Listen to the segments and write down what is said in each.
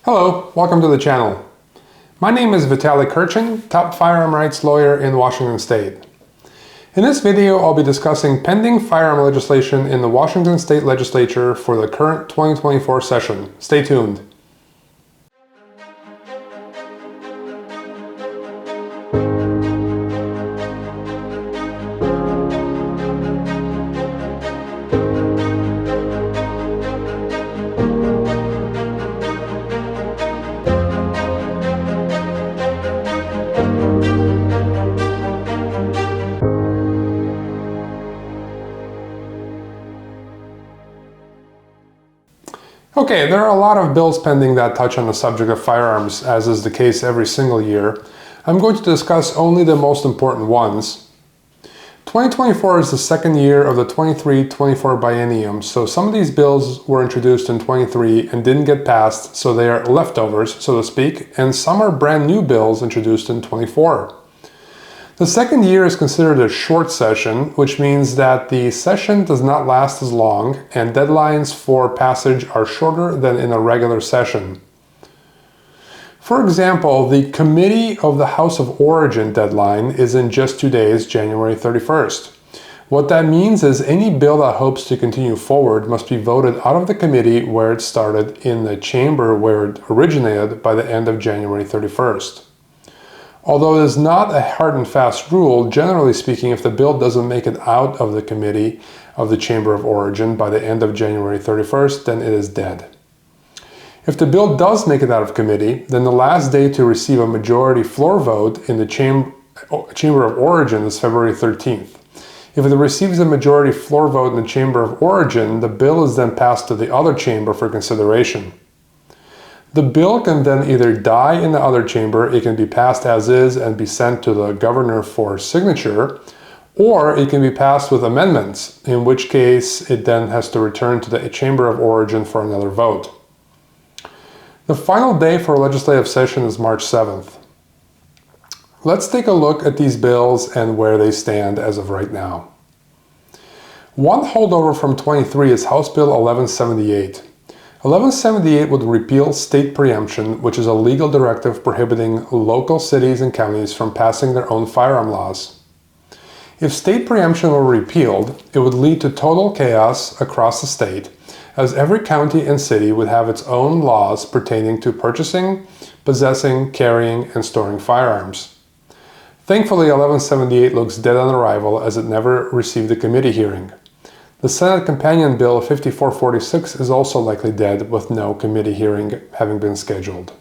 Hello, welcome to the channel. My name is Vitaly Kurchin, top firearm rights lawyer in Washington State. In this video, I'll be discussing pending firearm legislation in the Washington State Legislature for the current 2024 session. Stay tuned. Okay, there are a lot of bills pending that touch on the subject of firearms, as is the case every single year. I'm going to discuss only the most important ones. 2024 is the second year of the 23-24 biennium, so some of these bills were introduced in 23 and didn't get passed, so they are leftovers, so to speak, and some are brand new bills introduced in 24. The second year is considered a short session, which means that the session does not last as long and deadlines for passage are shorter than in a regular session. For example, the Committee of the House of Origin deadline is in just 2 days, January 31st. What that means is any bill that hopes to continue forward must be voted out of the committee where it started in the chamber where it originated by the end of January 31st. Although it is not a hard and fast rule, generally speaking, if the bill doesn't make it out of the committee of the Chamber of Origin by the end of January 31st, then it is dead. If the bill does make it out of committee, then the last day to receive a majority floor vote in the Chamber of Origin is February 13th. If it receives a majority floor vote in the Chamber of Origin, the bill is then passed to the other chamber for consideration. The bill can then either die in the other chamber, it can be passed as is and be sent to the governor for signature, or it can be passed with amendments, in which case it then has to return to the Chamber of Origin for another vote. The final day for a legislative session is March 7th. Let's take a look at these bills and where they stand as of right now. One holdover from 23 is House Bill 1178. 1178 would repeal state preemption, which is a legal directive prohibiting local cities and counties from passing their own firearm laws. If state preemption were repealed, it would lead to total chaos across the state, as every county and city would have its own laws pertaining to purchasing, possessing, carrying, and storing firearms. Thankfully, 1178 looks dead on arrival as it never received a committee hearing. The Senate Companion Bill 5446 is also likely dead, with no committee hearing having been scheduled.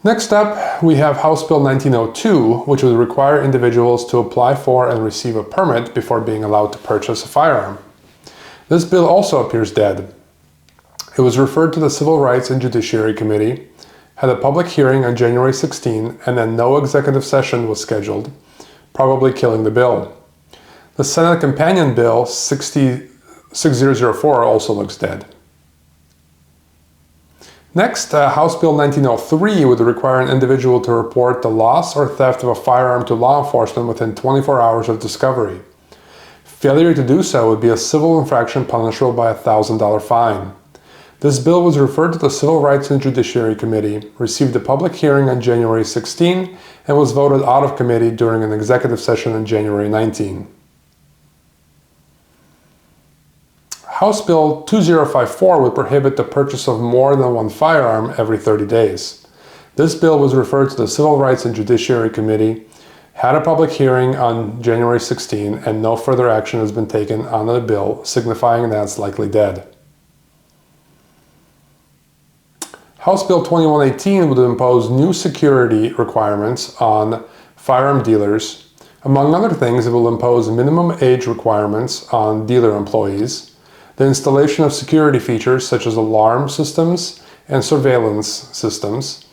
Next up, we have House Bill 1902, which would require individuals to apply for and receive a permit before being allowed to purchase a firearm. This bill also appears dead. It was referred to the Civil Rights and Judiciary Committee, had a public hearing on January 16, and then no executive session was scheduled, probably killing the bill. The Senate Companion Bill 6004 also looks dead. Next, House Bill 1903 would require an individual to report the loss or theft of a firearm to law enforcement within 24 hours of discovery. Failure to do so would be a civil infraction punishable by a $1,000 fine. This bill was referred to the Civil Rights and Judiciary Committee, received a public hearing on January 16, and was voted out of committee during an executive session on January 19. House Bill 2054 would prohibit the purchase of more than one firearm every 30 days. This bill was referred to the Civil Rights and Judiciary Committee, had a public hearing on January 16, and no further action has been taken on the bill, signifying that it's likely dead. House Bill 2118 would impose new security requirements on firearm dealers. Among other things, it will impose minimum age requirements on dealer employees, the installation of security features such as alarm systems and surveillance systems,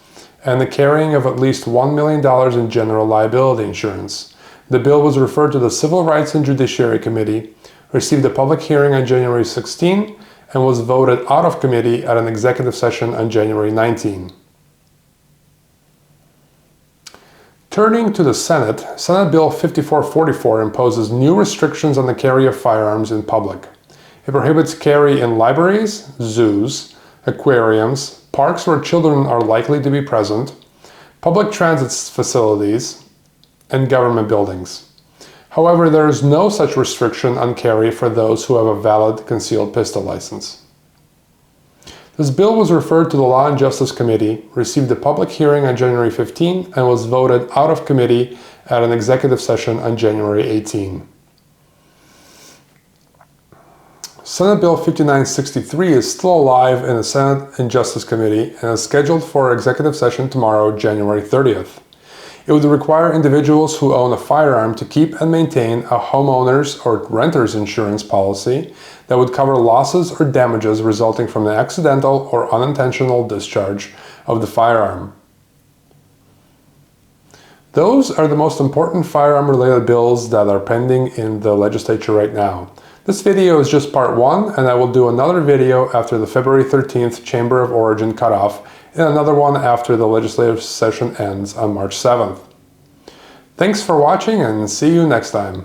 and the carrying of at least $1 million in general liability insurance. The bill was referred to the Civil Rights and Judiciary Committee, received a public hearing on January 16, and was voted out of committee at an executive session on January 19. Turning to the Senate, Senate Bill 5444 imposes new restrictions on the carry of firearms in public. It prohibits carry in libraries, zoos, aquariums, parks where children are likely to be present, public transit facilities, and government buildings. However, there is no such restriction on carry for those who have a valid concealed pistol license. This bill was referred to the Law and Justice Committee, received a public hearing on January 15, and was voted out of committee at an executive session on January 18. Senate Bill 5963 is still alive in the Senate and Justice Committee and is scheduled for executive session tomorrow, January 30th. It would require individuals who own a firearm to keep and maintain a homeowner's or renter's insurance policy that would cover losses or damages resulting from the accidental or unintentional discharge of the firearm. Those are the most important firearm-related bills that are pending in the legislature right now. This video is just part 1, and I will do another video after the February 13th Chamber of Origin cutoff and another one after the legislative session ends on March 7th. Thanks for watching and see you next time.